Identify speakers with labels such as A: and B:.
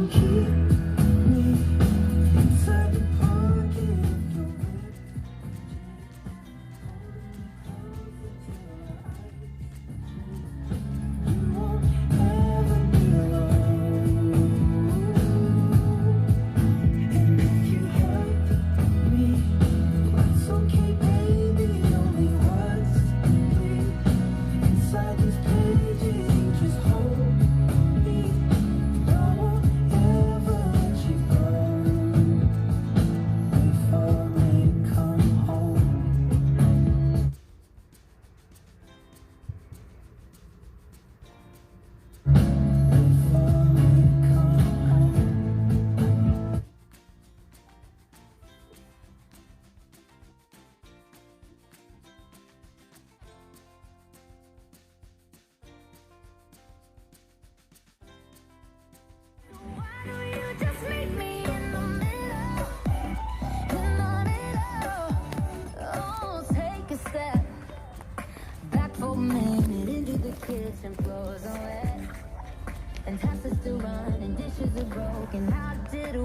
A: keep me inside the pocket of your lip. You won't ever be alone. And if you hurt me, that's okay, baby. Only words bleed inside these pages. You just hold me. I won't ever let you go before we come home. Before we come home.
B: Why don't you just meet me in the middle? Oh, take a step back for a minute into the kitchen. Floors are wet and taps are still running, dishes are broken. How did